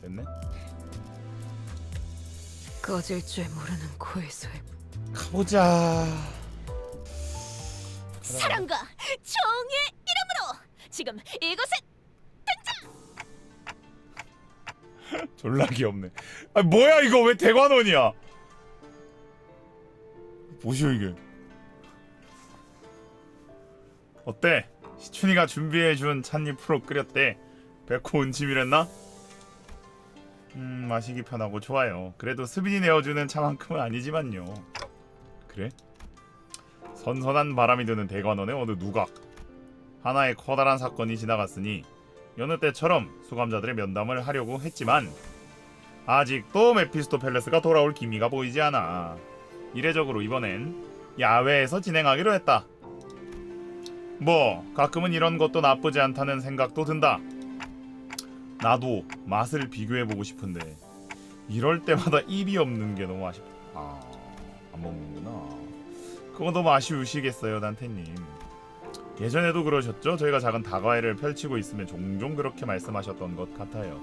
됐네. 꺼질 줄 모르는 고해소에 가보자. 사랑과 정의 이름으로 지금 이곳에 졸라 귀엽네. 아 뭐야 이거 왜 대관원이야? 뭐시오 이게? 어때? 시춘이가 준비해준 찻잎 프로 끓였대. 백호 운침이랬나? 마시기 편하고 좋아요. 그래도 수빈이 내어주는 차만큼은 아니지만요. 그래? 선선한 바람이 드는 대관원의 어느 누각. 하나의 커다란 사건이 지나갔으니 여느 때처럼 수감자들의 면담을 하려고 했지만 아직도 메피스토 팰레스가 돌아올 기미가 보이지 않아. 이례적으로 이번엔 야외에서 진행하기로 했다. 뭐 가끔은 이런 것도 나쁘지 않다는 생각도 든다. 나도 맛을 비교해보고 싶은데 이럴 때마다 입이 없는 게 너무 아쉽다. 안 먹는구나. 그건 너무 아쉬우시겠어요, 단테님. 예전에도 그러셨죠? 저희가 작은 다과회를 펼치고 있으면 종종 그렇게 말씀하셨던 것 같아요.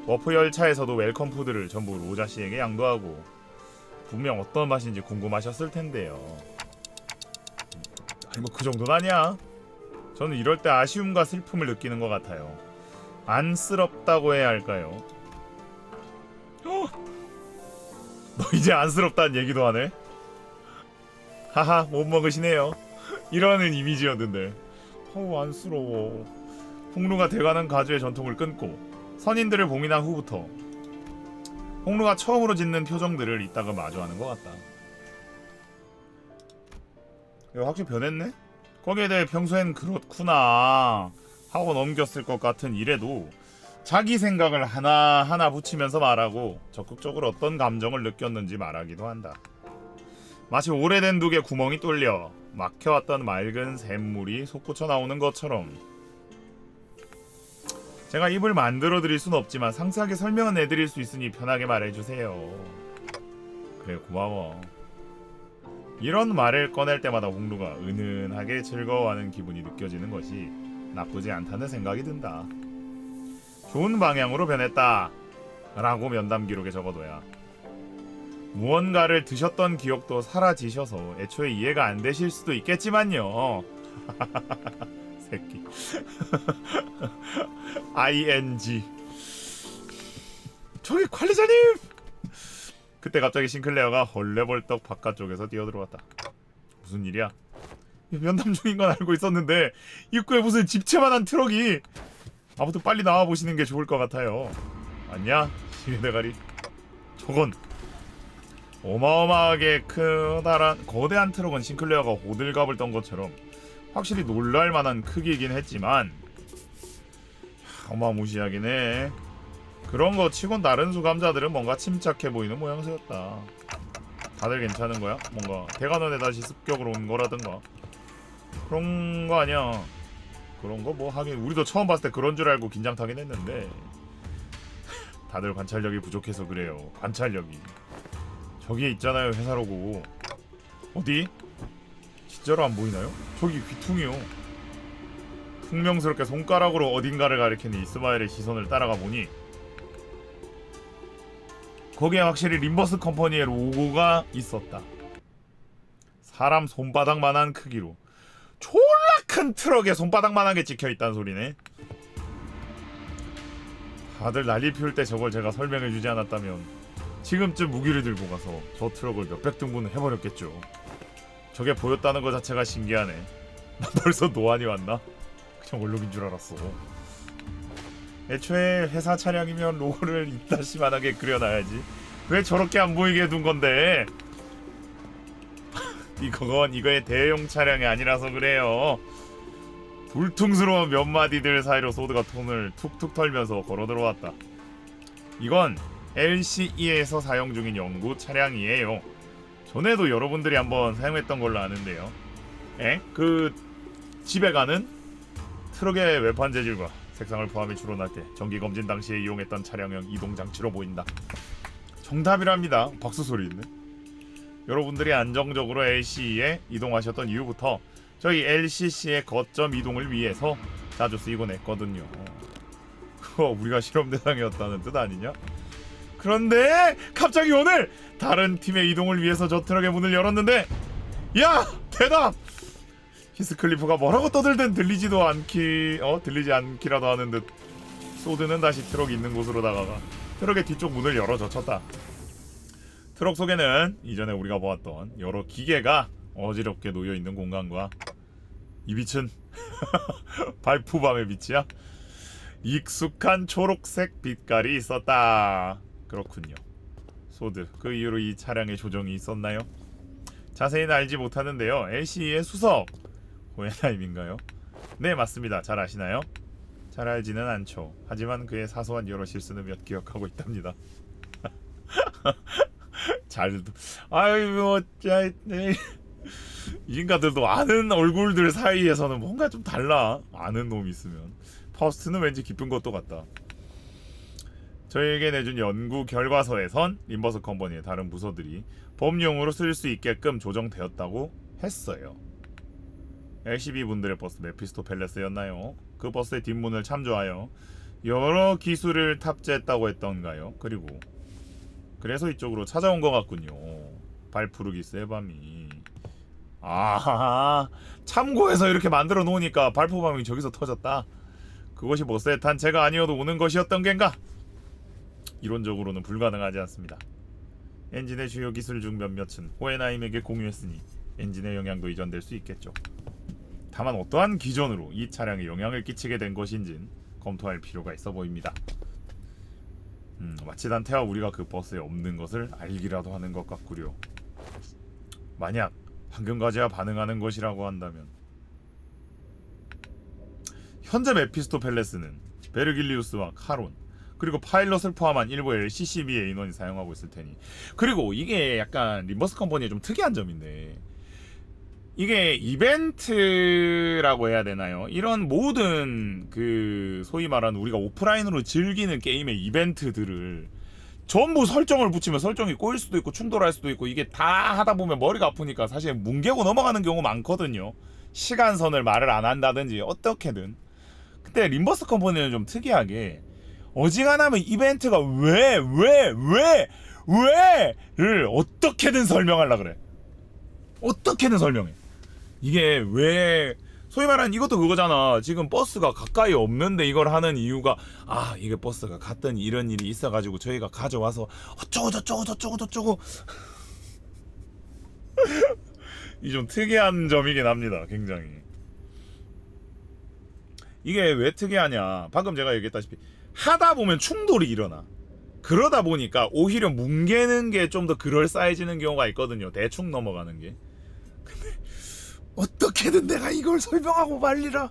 워프 열차에서도 웰컴 푸드를 전부 로자 씨에게 양도하고 분명 어떤 맛인지 궁금하셨을 텐데요. 아니 뭐 그 정도는 아니야. 저는 이럴 때 아쉬움과 슬픔을 느끼는 것 같아요. 안쓰럽다고 해야 할까요? 너 이제 안쓰럽다는 얘기도 하네? 하하 못 먹으시네요. 이러는 이미지였는데 안쓰러워. 홍루가 대관원 가주의 전통을 끊고 선인들을 봉인한 후부터 홍루가 처음으로 짓는 표정들을 이따가 마주하는 것 같다. 이거 확실히 변했네? 거기에 대해 평소엔 그렇구나 하고 넘겼을 것 같은 이래도 자기 생각을 하나하나 붙이면서 말하고 적극적으로 어떤 감정을 느꼈는지 말하기도 한다. 마치 오래된 독에 구멍이 뚫려 막혀왔던 맑은 샘물이 솟구쳐 나오는 것처럼. 제가 입을 만들어 드릴 순 없지만 상세하게 설명은 해드릴 수 있으니 편하게 말해주세요. 그래 고마워. 이런 말을 꺼낼 때마다 홍루가 은은하게 즐거워하는 기분이 느껴지는 것이 나쁘지 않다는 생각이 든다. 좋은 방향으로 변했다 라고 면담 기록에 적어둬야 무언가를 드셨던 기억도 사라지셔서 애초에 이해가 안 되실 수도 있겠지만요. 새끼. ING. 저기 관리자님! 그때 갑자기 싱클레어가 헐레벌떡 바깥쪽에서 뛰어들어왔다. 무슨 일이야? 면담 중인 건 알고 있었는데 입구에 무슨 집채만한 트럭이. 아무튼 빨리 나와보시는 게 좋을 것 같아요. 맞냐? 시대가리. 저건 어마어마하게 크다란 거대한 트럭은 싱클레어가 호들갑을 떤 것처럼 확실히 놀랄만한 크기이긴 했지만 어마무시하긴 해. 그런 거 치곤 다른 수감자들은 뭔가 침착해 보이는 모양새였다. 다들 괜찮은 거야? 뭔가 대관원에 다시 습격으로 온 거라든가 그런 거 아니야. 그런 거 뭐 하긴 우리도 처음 봤을 때 그런 줄 알고 긴장 타긴 했는데 다들 관찰력이 부족해서 그래요. 관찰력이. 저기에 있잖아요, 회사로고. 어디? 진짜로 안 보이나요? 저기 귀퉁이요. 퉁명스럽게 손가락으로 어딘가를 가리키는 이스마엘의 시선을 따라가 보니 거기에 확실히 림버스 컴퍼니의 로고가 있었다. 사람 손바닥만한 크기로 졸라 큰 트럭에 손바닥만한 게 찍혀있다는 소리네. 다들 난리 피울 때 저걸 제가 설명해주지 않았다면 지금쯤 무기를 들고 가서 저 트럭을 몇백 등분을 해버렸겠죠. 저게 보였다는 것 자체가 신기하네. 나 벌써 노안이 왔나? 그냥 얼룩인 줄 알았어. 애초에 회사 차량이면 로고를 이따시만하게 그려놔야지. 왜 저렇게 안 보이게 둔 건데? 이거의 대형 차량이 아니라서 그래요. 불퉁스러운 몇 마디들 사이로 소드가 톤을 툭툭 털면서 걸어 들어왔다. 이건 LCE에서 사용 중인 연구 차량이에요. 전에도 여러분들이 한번 사용했던 걸로 아는데요. 그 집에 가는 트럭의 외판 재질과 색상을 포함해 추론할 때 정기 검진 당시에 이용했던 차량형 이동 장치로 보인다. 정답이랍니다. 박수 소리 있네. 여러분들이 안정적으로 LCE에 이동하셨던 이후부터 저희 LCC의 거점 이동을 위해서 자주 쓰이곤 했거든요. 우리가 실험 대상이었다는 뜻 아니냐? 그런데 갑자기 오늘 다른 팀의 이동을 위해서 저 트럭의 문을 열었는데, 야 대답! 히스클리프가 뭐라고 떠들든 들리지 않기라도 하는 듯 소드는 다시 트럭이 있는 곳으로 다가가 트럭의 뒤쪽 문을 열어 젖혔다. 트럭 속에는 이전에 우리가 보았던 여러 기계가 어지럽게 놓여있는 공간과 이 빛은 발푸밤의 빛이야. 익숙한 초록색 빛깔이 있었다. 그렇군요. 소드, 그 이후로 이 차량의 조정이 있었나요? 자세히는 알지 못하는데요. LCE의 수석 호에나임인가요? 네, 맞습니다. 잘 아시나요? 잘 알지는 않죠. 하지만 그의 사소한 여러 실수는 몇 기억하고 있답니다. 잘도 아이고 인간들도 아는 얼굴들 사이에서는 뭔가 좀 달라. 아는 놈이 있으면 파우스트는 왠지 기쁜 것도 같다. 저희에게 내준 연구 결과서에선 림버스 컴퍼니의 다른 부서들이 범용으로 쓸 수 있게끔 조정되었다고 했어요. LCB 분들의 버스 메피스토 팰레스였나요? 그 버스의 뒷문을 참조하여 여러 기술을 탑재했다고 했던가요? 그래서 이쪽으로 찾아온 것 같군요. 발푸르기스의 밤이. 참고해서 이렇게 만들어 놓으니까 발포밤이 저기서 터졌다. 그것이 버스의 단체가 아니어도 오는 것이었던 겐가? 이론적으로는 불가능하지 않습니다. 엔진의 주요 기술 중 몇몇은 호에나임에게 공유했으니 엔진의 영향도 이전될 수 있겠죠. 다만 어떠한 기전으로 이 차량에 영향을 끼치게 된 것인진 검토할 필요가 있어 보입니다. 마치 단테와 우리가 그 버스에 없는 것을 알기라도 하는 것 같구려. 만약 황금가지와 반응하는 것이라고 한다면 현재 메피스토 팰레스는 베르길리우스와 카론 그리고 파일럿을 포함한 일부의 CCB의 인원이 사용하고 있을 테니, 그리고 이게 약간 림버스 컴퍼니의 좀 특이한 점인데 이게 이벤트라고 해야 되나요? 이런 모든 그 소위 말하는 우리가 오프라인으로 즐기는 게임의 이벤트들을 전부 설정을 붙이면 설정이 꼬일 수도 있고 충돌할 수도 있고, 이게 다 하다 보면 머리가 아프니까 사실 뭉개고 넘어가는 경우 많거든요. 시간선을 말을 안 한다든지 어떻게든. 근데 림버스 컴퍼니는 좀 특이하게 어지간하면 이벤트가 왜를 어떻게든 설명하려 그래. 어떻게든 설명해. 이게 왜, 소위 말하는 이것도 그거잖아. 지금 버스가 가까이 없는데 이걸 하는 이유가 이게 버스가 갔더니 이런 일이 있어가지고 저희가 가져와서 어쩌고 저쩌고 이 좀 특이한 점이긴 합니다. 굉장히. 이게 왜 특이하냐, 방금 제가 얘기했다시피 하다 보면 충돌이 일어나. 그러다 보니까 오히려 뭉개는 게 좀 더 그럴싸해지는 경우가 있거든요. 대충 넘어가는 게. 근데 어떻게든 내가 이걸 설명하고 말리라.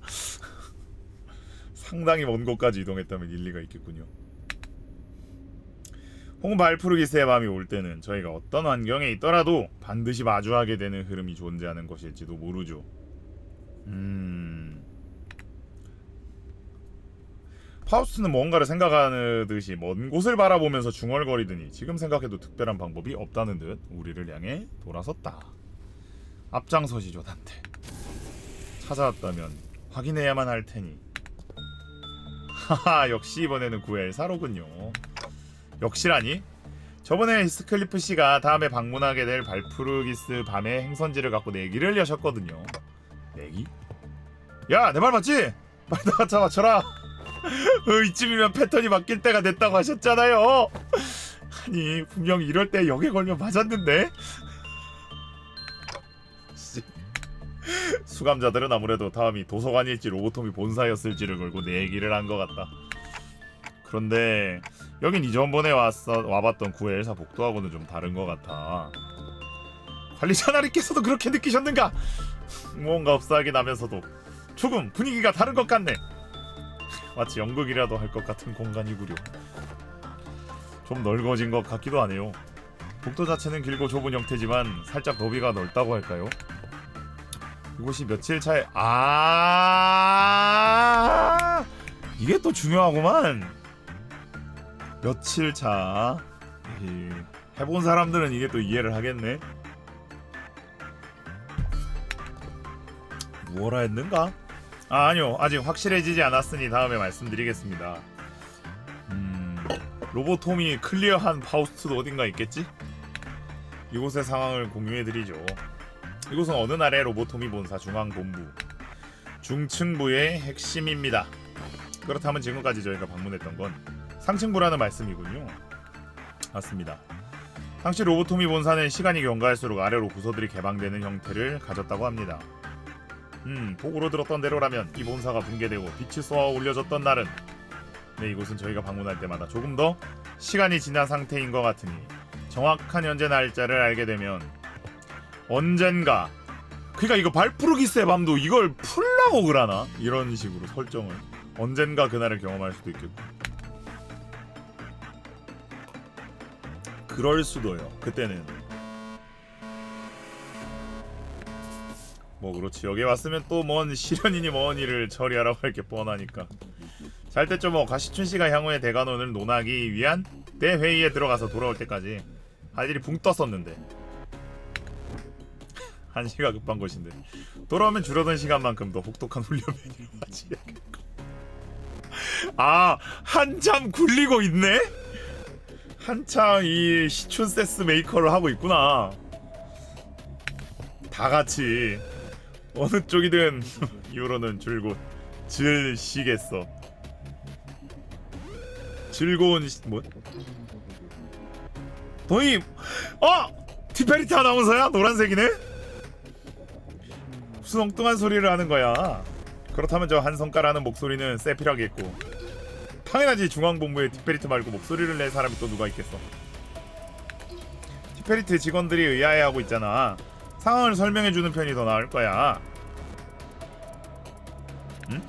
상당히 먼 곳까지 이동했다면 일리가 있겠군요. 홍발푸르기스의 밤이 올 때는 저희가 어떤 환경에 있더라도 반드시 마주하게 되는 흐름이 존재하는 것일지도 모르죠. 파우스트는 뭔가를 생각하듯이 먼 곳을 바라보면서 중얼거리더니 지금 생각해도 특별한 방법이 없다는 듯 우리를 향해 돌아섰다. 앞장서시죠, 단테. 찾아왔다면 확인해야만 할 테니. 하하, 역시 이번에는 구엘사로군요. 역시라니? 저번에 히스클리프 씨가 다음에 방문하게 될 발푸르기스 밤의 행선지를 갖고 내기를 여셨거든요. 내기? 야, 내 말 맞지? 빨리 나가자 맞춰라. 이쯤이면 패턴이 바뀔 때가 됐다고 하셨잖아요. 아니, 분명히 이럴 때 역에 걸면 맞았는데. 수감자들은 아무래도 다음이 도서관일지 로보톰이 본사였을지를 걸고 내기를 한 것 같다. 그런데 여긴 이전번에 와봤던 구엘사 복도하고는 좀 다른 것 같아. 관리자 나리께서도 그렇게 느끼셨는가? 뭔가 없어하긴 하면서도 조금 분위기가 다른 것 같네. 마치 연극이라도 할 것 같은 공간이구려. 좀 넓어진 것 같기도 하네요. 복도 자체는 길고 좁은 형태지만 살짝 너비가 넓다고 할까요? 이곳이 며칠 차에 이게 또 중요하구만. 며칠 차. 해본 사람들은 이게 또 이해를 하겠네. 뭐라 했는가? 아니요, 아직 확실해지지 않았으니 다음에 말씀드리겠습니다. 로보톰이 클리어한 파우스트도 어딘가 있겠지? 이곳의 상황을 공유해드리죠. 이곳은 어느 날의 로보토미 본사 중앙본부 중층부의 핵심입니다. 그렇다면 지금까지 저희가 방문했던 건 상층부라는 말씀이군요. 맞습니다. 당시 로보토미 본사는 시간이 경과할수록 아래로 부서들이 개방되는 형태를 가졌다고 합니다. 보고로 들었던 대로라면 이 본사가 붕괴되고 빛이 쏘아 올려졌던 날은 네, 이곳은 저희가 방문할 때마다 조금 더 시간이 지난 상태인 것 같으니 정확한 현재 날짜를 알게 되면 언젠가, 그러니까 이거 발푸르기스의 밤도 이걸 풀라고 그러나? 이런 식으로 설정을 언젠가 그날을 경험할 수도 있겠고 그럴 수도요. 그때는 뭐 그렇지, 여기 왔으면 또 뭔 시련이니 뭔 일을 처리하라고 할 게 뻔하니까. 잘 됐죠. 뭐 가시춘 씨가 향후의 대관원을 논하기 위한 대회의에 들어가서 돌아올 때까지 할 일이 붕 떴었는데 한시가 급한 것인데 돌아오면 줄어든 시간만큼 더 혹독한 훈련을 하지. 아, 한참 굴리고 있네? 한참 이 시춘세스 메이커를 하고 있구나. 다 같이 어느 쪽이든 이후로는 줄곧 즐시겠어. 즐거운 뭐? 도임! 티페리티 아나운서야? 노란색이네? 무슨 엉뚱한 소리를 하는 거야. 그렇다면 저 한 성가라는 목소리는 세피라겠고 당연하지. 중앙본부에 티페리트 말고 목소리를 낼 사람이 또 누가 있겠어. 티페리트 직원들이 의아해하고 있잖아. 상황을 설명해주는 편이 더 나을 거야. 응?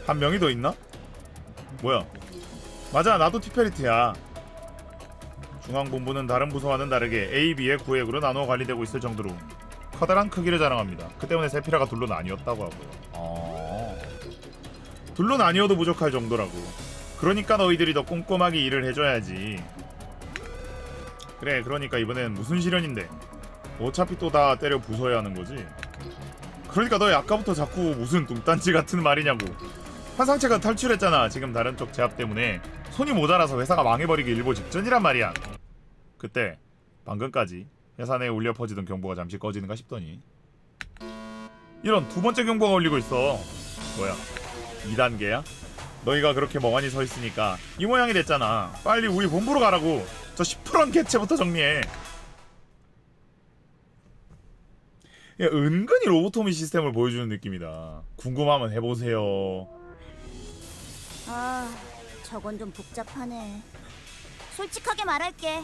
한 명이 더 있나? 뭐야? 맞아, 나도 티페리트야. 중앙본부는 다른 부서와는 다르게 A, B의 구획으로 나누어 관리되고 있을 정도로 커다란 크기를 자랑합니다. 그 때문에 세피라가 둘로 나뉘었다고 하고요. 둘로 나뉘어도 부족할 정도라고. 그러니까 너희들이 더 꼼꼼하게 일을 해줘야지. 그래, 그러니까 이번엔 무슨 시련인데 어차피 또 다 때려 부숴야 하는 거지. 그러니까 너희 아까부터 자꾸 무슨 뚱딴지 같은 말이냐고. 환상체가 탈출했잖아. 지금 다른 쪽 제압 때문에 손이 모자라서 회사가 망해버리기 일보 직전이란 말이야. 그때 방금까지 회사 내에 울려 퍼지던 경보가 잠시 꺼지는가 싶더니 이런 두 번째 경보가 울리고 있어. 뭐야, 2단계야? 너희가 그렇게 멍하니 서 있으니까 이 모양이 됐잖아. 빨리 우리 본부로 가라고. 저 10%는 개체부터 정리해. 야, 은근히 로보토미 시스템을 보여주는 느낌이다. 궁금하면 해보세요. 저건 좀 복잡하네. 솔직하게 말할게.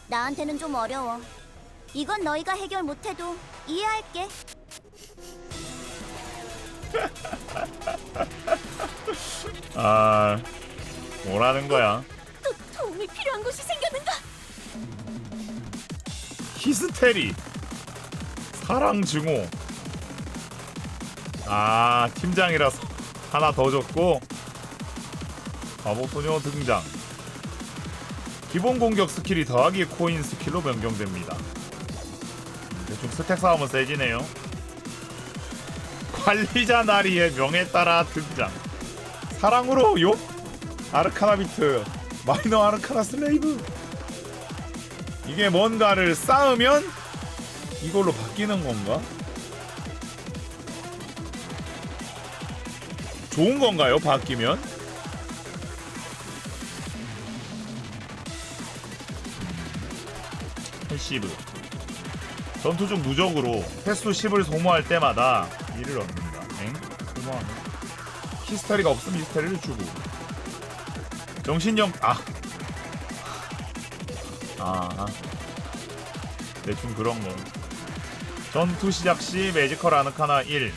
나한테는 좀 어려워. 이건 너희가 해결 못해도 이해할게. 뭐라는 거야? 또 도움이 필요한 곳이 생겼는가? 히스테리, 사랑 증오. 팀장이라서 하나 더 줬고 바보 소녀 등장. 기본 공격 스킬이 더하기 코인 스킬로 변경됩니다. 대충 스택 싸움은 세지네요. 관리자 나리의 명에 따라 등장. 사랑으로 욕? 아르카나 비트, 마이너 아르카나 슬레이브. 이게 뭔가를 쌓으면 이걸로 바뀌는 건가? 좋은 건가요? 바뀌면? 패시브. 전투 중 누적으로 횟수 10을 소모할 때마다 1을 얻는다. 소모하면 히스테리가 없으면 히스테리를 주고. 정신력 대충 그런 거. 전투 시작 시 매지컬 아르카나 1.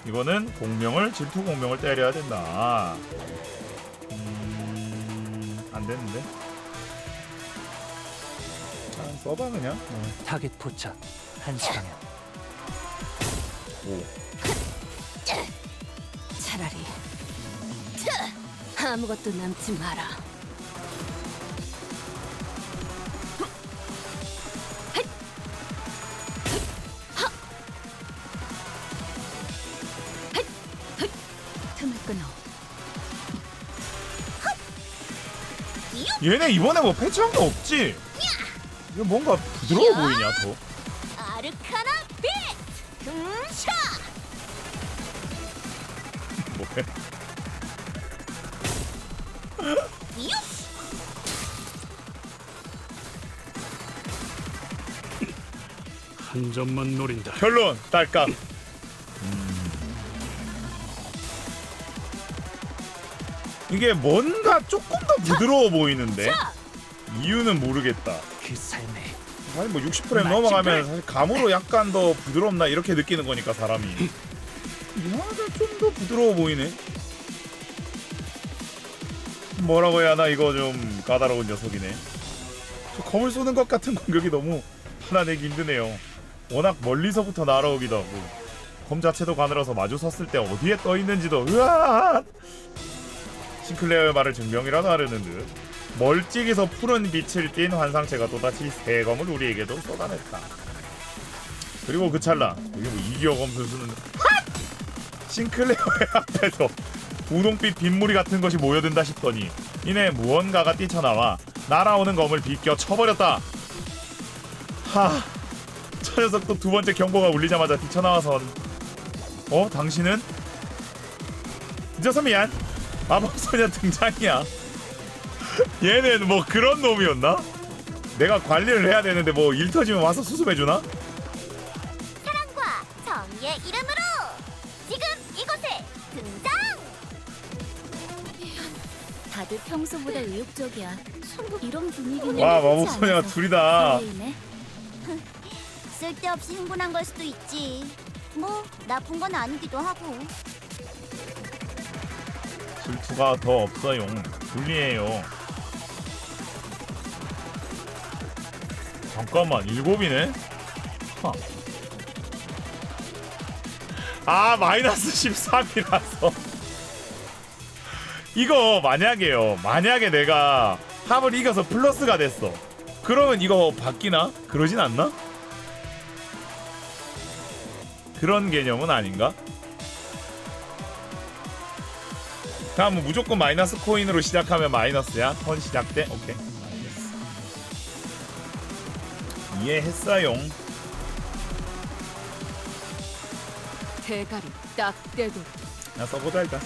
이거는 공명을, 질투 공명을 때려야 된다. 안 되는데? 써봐 그냥. 타겟 포착 1시간이야. 오. 차라리 아무것도 남지 마라. 틈을 끊어. 얘네 이번에 뭐 패치한 거 없지? 이거 뭔가 부드러워 보이냐 더? 아르카나 비트! 샷! 뭐해? 한 점만 노린다. 결론 딸깍. 이게 뭔가 조금 더 부드러워 보이는데 이유는 모르겠다. 그 삶에 아니 뭐 60프레임 넘어가면 사실 감으로 약간 더 부드럽나 이렇게 느끼는 거니까 사람이. 이하가 좀 더 부드러워 보이네. 뭐라고 해야 하나 이거 좀 까다로운 녀석이네. 저 검을 쏘는 것 같은 공격이 너무 하나내기 힘드네요. 워낙 멀리서부터 날아오기도 하고 검 자체도 가늘어서 마주 섰을 때 어디에 떠 있는지도 으아. 싱클레어의 말을 증명이라도 하려는 듯 멀찍이서 푸른 빛을 띤 환상체가 또다시 새 검을 우리에게도 쏟아냈다. 그리고 그 찰나 여기 뭐 이기어 검 선수는 싱클레어의 앞에서 분홍빛 빗무리 같은 것이 모여든다 싶더니 이내 무언가가 뛰쳐나와 날아오는 검을 비껴 쳐버렸다. 하, 저 녀석도 두 번째 경보가 울리자마자 뛰쳐나와선 당신은? 늦어서 미안. 마법소녀 등장이야. 얘는 뭐 그런 놈이었나? 내가 관리를 해야 되는데 뭐 일 터지면 와서 수습해주나? 사랑과 정의의 이름으로 지금 이곳에 등장! 다들 평소보다 의욕적이야. 이런 분위기는 와 흔치 마법소녀가 않아서 둘이다. 설레이네. 쓸데없이 흥분한 걸 수도 있지. 뭐 나쁜 건 아니기도 하고. 질투가 더 없어요. 불리해요. 잠깐만 7이네? 아 마이너스 13이라서 이거 만약에 내가 합을 이겨서 플러스가 됐어 그러면 이거 바뀌나? 그러진 않나? 그런 개념은 아닌가? 다음 무조건 마이너스 코인으로 시작하면 마이너스야? 턴 시작 때? 오케이 알겠어. 이해했어요. 대가리 딱 떼고 나 써보자 일단.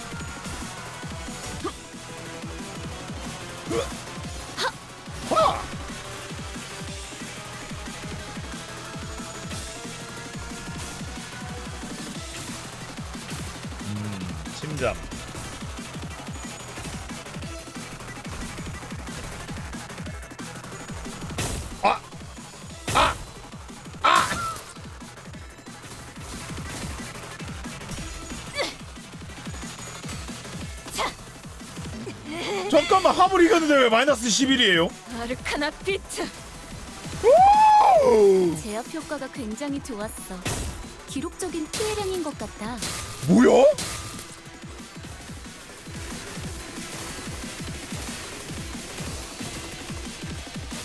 심장. 잠깐만 합을 이겼는데 왜 마이너스 11이에요? 아르카나 비트. 제압 효과가 굉장히 좋았어. 기록적인 피해량인 것 같다. 뭐야?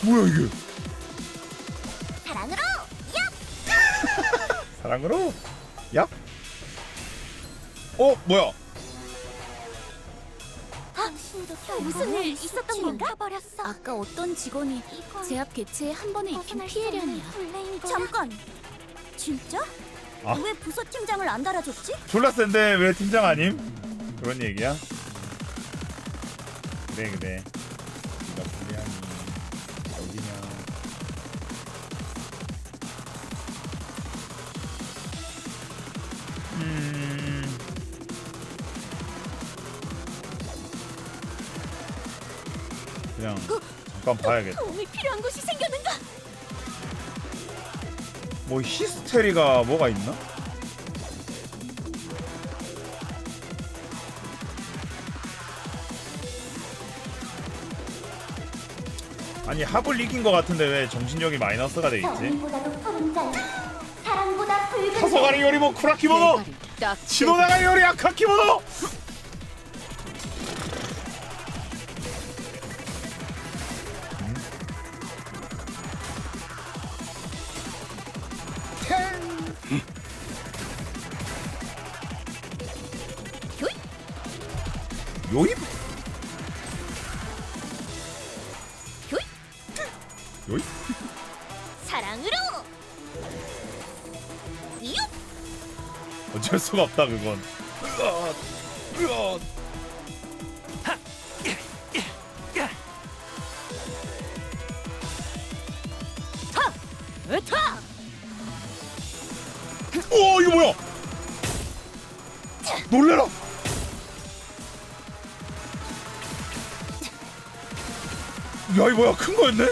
뭐야 이게? 사랑으로 사랑으로? 야? 뭐야? 무슨 일 있었던 건가? 아까 어떤 직원이 제압 개체에 한 번에 입힌 피해량이야. 잠깐. 진짜? 아. 왜 부서 팀장을 안 달아줬지? 졸라 센데 왜 팀장 아님? 그런 얘기야? 그래 네가 불리하니 어디냐. 그냥 잠깐 봐야겠다. 도움이 필요한 곳이 생겼는가? 뭐 히스테리가 뭐가 있나? 아니 합을 이긴 것 같은데 왜 정신력이 마이너스가 돼 있지? 타소가리 요리모 쿠라키모노! 대가리 딱 떼고 시노나가 요리 아카키모노! 요입? 요이? 사랑으로. 이웃. 어쩔 수가 없다 그건. 으타! 오 이거 뭐야? 놀래라. 야 이거 뭐야? 큰 거였네?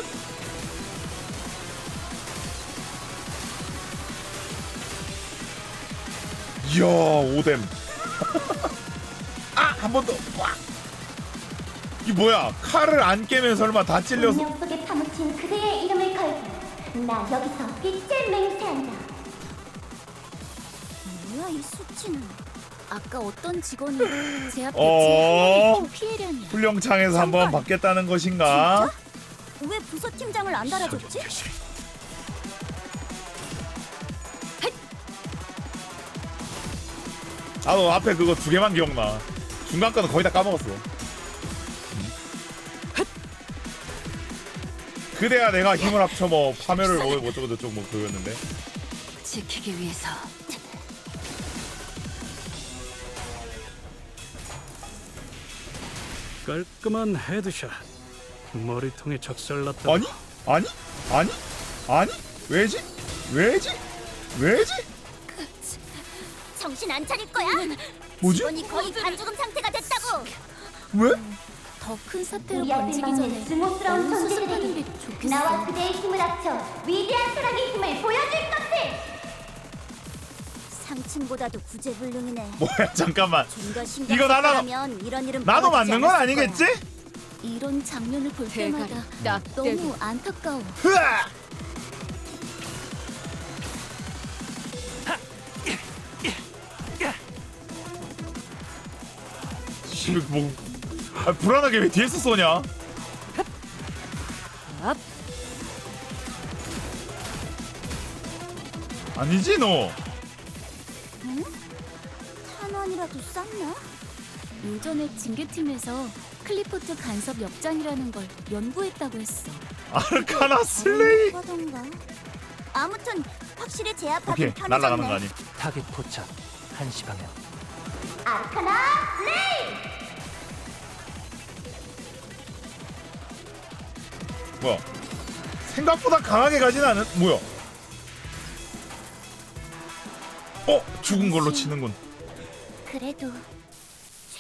이야 오뎀. 아 한 번 더. 와. 이 뭐야? 칼을 안 깨면 설마 다 찔려서? 운명 속에 파묻힌 그대의 이름을 걸고 나 여기서 빛을 맹세한다. 뭐야 이 수치는? 아까 어떤 직원이 제 앞 어? 개체에 피해량이야. 훈령창에서 한번 받겠다는 것인가? 왜 부서팀장을 안 달아줬지? 나도 앞에 그거 2개만 기억나. 중간 거는 거의 다 까먹었어. 그래야 내가 힘을 합쳐 뭐 파멸을 뭐 어쩌고 저쩌고 뭐 그거였는데. 지키기 위해서 깔끔한 헤드샷. 머리통에 적살났다. 아니? 아니? 아니? 아니? 왜지? 왜지? 왜지? 정신 안 차릴 거야? 뭐지? 직원이 거의 반죽음 상태가 됐다고. 왜? 더 큰 사태로 우리 앞에 번지기 막는 전에 증오스러운 얼른 수습하는 존재들에게 게 좋겠어. 나와 그대의 힘을 합쳐 위대한 사랑의 힘을 보여줄 것을. 상층보다도 구제불능이네. 뭐야 잠깐만. 좀더 신경 이거 나나- 썼더라면 이런 일은 나도 벌어지지 맞는 건 않았을 아니겠지? 거야. 이런 장면을 볼 대가리 때마다 딱 너무 떼고 안타까워. 흐아! 이거 뭐 아, 불안하게 왜 뒤에서 쏘냐? 앞 아니지 너. 탄원이라도 쌌나? 예전에 징계팀에서 클리포트 간섭 역장이라는 걸 연구했다고 했어. 아르카나 슬레이. 하던가. 아무튼 확실히 오케이 제압하기 날아가는 거 편해졌네. 아니? 타겟 포착 1시 방향. 아르카나 레이. 뭐야? 생각보다 강하게 가진 않은 뭐야? 죽은 걸로 치는군. 그래도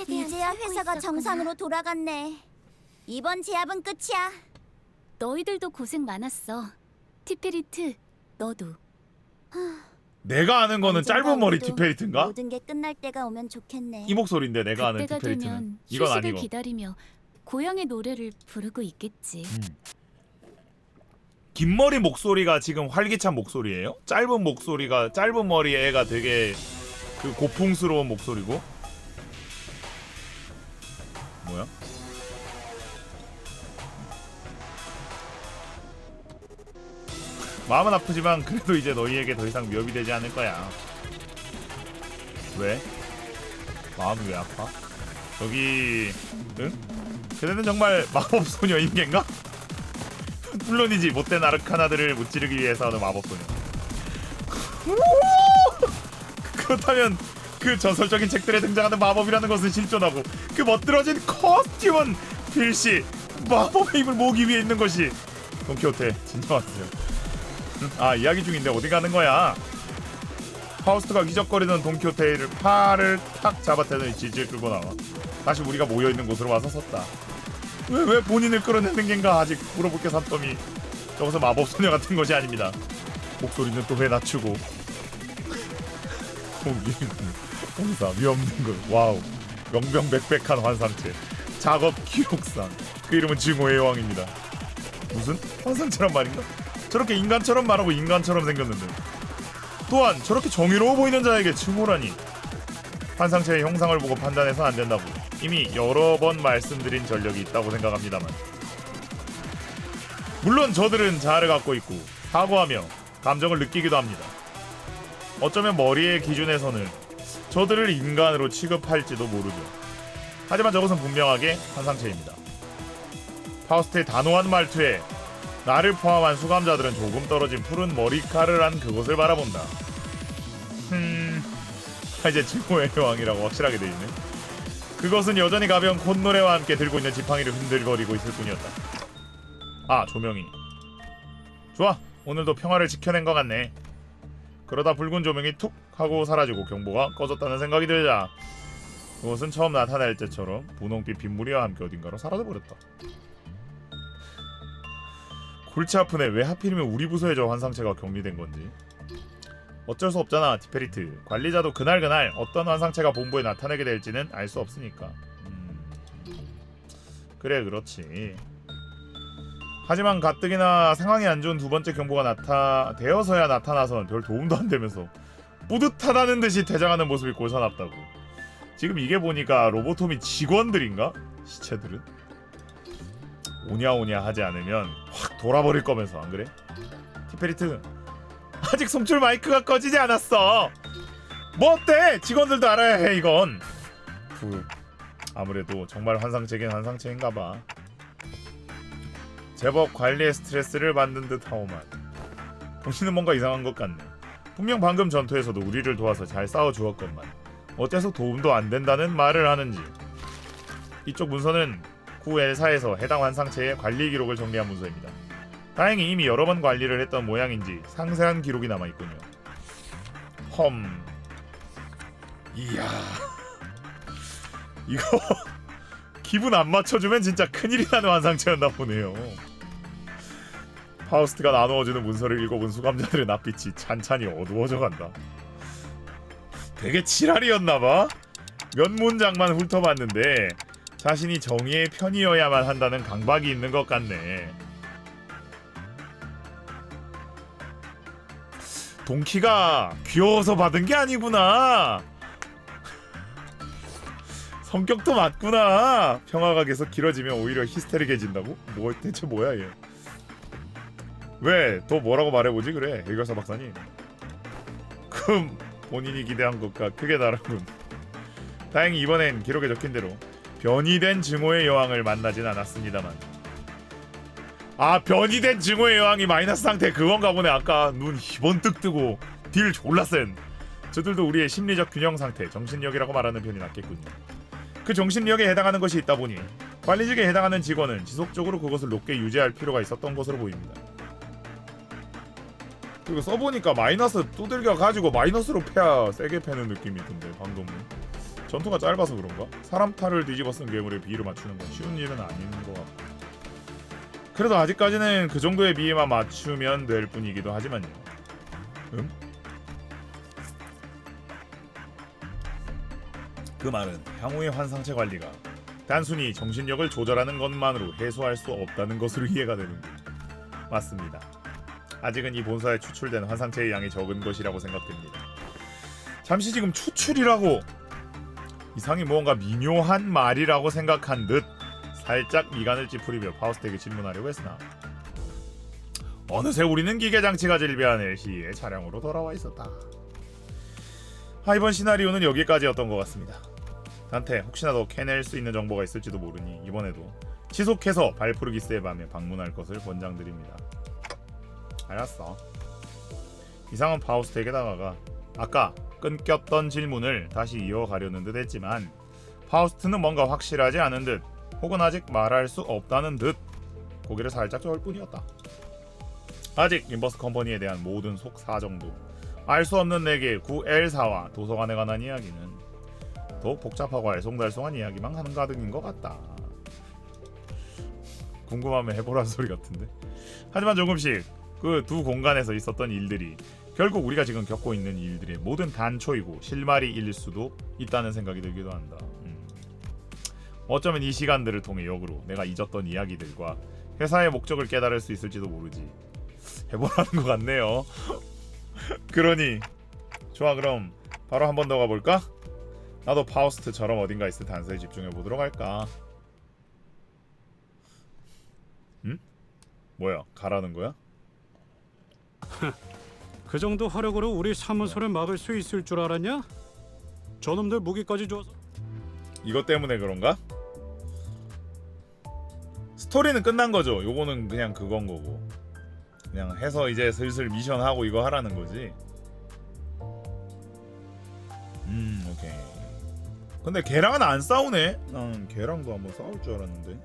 이제야 회사가 정상으로 돌아갔네. 이번 제압은 끝이야. 너희들도 고생 많았어. 티페리트, 너도. 내가 아는 거는 언젠가 짧은 머리 우리도 티페리트인가? 모든 게 끝날 때가 오면 좋겠네. 이 목소리인데 내가 아는 그때가 티페리트는 되면 이건 휴식을 아니고. 기다리며 고향의 노래를 부르고 있겠지. 긴 머리 목소리가 지금 활기찬 목소리예요? 짧은 목소리가 짧은 머리 애가 되게 그 고풍스러운 목소리고. 뭐야? 마음은 아프지만 그래도 이제 너희에게 더 이상 위협이 되지 않을 거야. 왜? 마음이 왜 아파? 저기 응? 그대는 정말 마법소녀 인간가? 물론이지 못된 아르카나들을 무찌르기 위해서 하는 마법소녀. 그렇다면 그 전설적인 책들에 등장하는 마법이라는 것은 실존하고 그 멋들어진 코스튬은 필시 마법의 힘을 모으기 위해 있는 것이. 돈키호테 진정하세요. 아 이야기 중인데 어디 가는 거야? 파우스트가 기적거리던 돈키호테를 팔을 탁 잡아대더니 질질 끌고 나와. 다시 우리가 모여있는 곳으로 와서 섰다. 왜 본인을 끌어내는 겐가 아직 물어볼 게 산더미. 저것은 마법소녀 같은 것이 아닙니다. 목소리는 또 왜 낮추고. 공사 위없는 것. 와우. 명명백백한 환상체. 작업 기록상. 그 이름은 증오의 여왕입니다. 무슨 환상체란 말인가? 저렇게 인간처럼 말하고 인간처럼 생겼는데 또한 저렇게 정의로워 보이는 자에게 증오라니. 환상체의 형상을 보고 판단해서는 안 된다고 이미 여러 번 말씀드린 전력이 있다고 생각합니다만, 물론 저들은 자아를 갖고 있고 사고하며 감정을 느끼기도 합니다. 어쩌면 머리의 기준에서는 저들을 인간으로 취급할지도 모르죠. 하지만 저것은 분명하게 환상체입니다. 파우스트의 단호한 말투에 나를 포함한 수감자들은 조금 떨어진 푸른 머리카락을 한 그곳을 바라본다. 이제 증오의 여왕이라고 확실하게 돼있네. 그것은 여전히 가벼운 콧노래와 함께 들고 있는 지팡이를 흔들거리고 있을 뿐이었다. 아, 조명이. 좋아, 오늘도 평화를 지켜낸 것 같네. 그러다 붉은 조명이 툭 하고 사라지고 경보가 꺼졌다는 생각이 들자 그것은 처음 나타날 때처럼 분홍빛 빗무리와 함께 어딘가로 사라져버렸다. 골치 아프네. 왜 하필이면 우리 부서에 저 환상체가 격리된 건지. 어쩔 수 없잖아, 티페리트. 관리자도 그날 어떤 환상체가 본부에 나타나게 될지는 알 수 없으니까. 그래, 그렇지. 하지만 가뜩이나 상황이 안 좋은 두 번째 경보가 되어서야 나타나선 별 도움도 안 되면서 뿌듯하다는 듯이 퇴장하는 모습이 골사납다고. 지금 이게 보니까 로보토미 직원들인가? 시체들은? 오냐오냐 하지 않으면 확 돌아버릴 거면서, 안 그래? 티페리트, 아직 송출 마이크가 꺼지지 않았어. 뭐 어때? 직원들도 알아야 해, 이건. 아무래도 정말 환상체긴 환상체인가봐. 제법 관리에 스트레스를 받는 듯 하오만. 당신은 뭔가 이상한 것 같네. 분명 방금 전투에서도 우리를 도와서 잘 싸워주었건만 어째서 도움도 안 된다는 말을 하는지. 이쪽 문서는 구 엘사에서 해당 환상체의 관리 기록을 정리한 문서입니다. 다행히 이미 여러 번 관리를 했던 모양인지 상세한 기록이 남아있군요. 이야, 이거 기분 안 맞춰주면 진짜 큰일이 나는 환상체였나 보네요. 파우스트가 나누어주는 문서를 읽어본 수감자들의 낯빛이 찬찬히 어두워져 간다. 되게 지랄이었나봐. 몇 문장만 훑어봤는데 자신이 정의의 편이어야만 한다는 강박이 있는 것 같네. 동키가 귀여워서 받은 게 아니구나. 성격도 맞구나. 평화가 계속 길어지면 오히려 히스테릭해진다고? 대체 뭐야 얘. 왜? 또 뭐라고 말해보지 그래 해결사 박사님. 그럼 본인이 기대한 것과 크게 다르군. 다행히 이번엔 기록에 적힌 대로 변이된 증오의 여왕을 만나진 않았습니다만. 아, 변이된 증오의 여왕이 마이너스 상태 그건가 보네. 아까 눈 희번뜩 뜨고 딜 졸라 센. 저들도 우리의 심리적 균형 상태, 정신력이라고 말하는 편이 낫겠군요. 그 정신력에 해당하는 것이 있다 보니 관리직에 해당하는 직원은 지속적으로 그것을 높게 유지할 필요가 있었던 것으로 보입니다. 그리고 써보니까 마이너스 두들겨 가지고 마이너스로 패야 세게 패는 느낌이 든데 방금은. 전투가 짧아서 그런가? 사람 탈을 뒤집어 쓴 괴물의 비위를 맞추는 건 쉬운 일은 아닌 것 같고. 그래도 아직까지는 그 정도의 비위만 맞추면 될 뿐이기도 하지만요. 그 말은 향후의 환상체 관리가 단순히 정신력을 조절하는 것만으로 해소할 수 없다는 것으로 이해가 되는군. 맞습니다. 아직은 이 본사에 추출된 환상체의 양이 적은 것이라고 생각됩니다. 잠시 지금 추출이라고 이상이 무언가 미묘한 말이라고 생각한 듯 살짝 미간을 찌푸리며 파우스트에게 질문하려고 했으나 어느새 우리는 기계장치가 질비한 LC의 차량으로 돌아와 있었다. 이번 시나리오는 여기까지였던 것 같습니다. 단테, 혹시나 더 캐낼 수 있는 정보가 있을지도 모르니 이번에도 지속해서 발푸르기스의 밤에 방문할 것을 권장드립니다. 알았어. 이상한 파우스트에게 다가가 아까 끊겼던 질문을 다시 이어가려는 듯 했지만 파우스트는 뭔가 확실하지 않은 듯 혹은 아직 말할 수 없다는 듯 고개를 살짝 저을 뿐이었다. 아직 인버스 컴퍼니에 대한 모든 속사정도 알 수 없는 내게 구 엘사와 도서관에 관한 이야기는 더욱 복잡하고 알쏭달쏭한 이야기만 하는 가득인 것 같다. 궁금하면 해보라는 소리 같은데. 하지만 조금씩 그 두 공간에서 있었던 일들이 결국 우리가 지금 겪고 있는 일들의 모든 단초이고 실마리일 수도 있다는 생각이 들기도 한다. 어쩌면 이 시간들을 통해 역으로 내가 잊었던 이야기들과 회사의 목적을 깨달을 수 있을지도 모르지. 해보라는 것 같네요. 그러니 좋아, 그럼 바로 한 번 더 가볼까? 나도 파우스트처럼 어딘가 있을 단서에 집중해보도록 할까? 응? 뭐야, 가라는 거야? 그 정도 화력으로 우리 사무소를 막을 수 있을 줄 알았냐? 저놈들 무기까지 줘서. 이것 때문에 그런가? 스토리는 끝난 거죠. 요거는 그냥 그건 거고. 그냥 해서 이제 슬슬 미션 하고 이거 하라는 거지. 오케이. 근데 걔랑은 안 싸우네. 난 걔랑도 한번 싸울 줄 알았는데.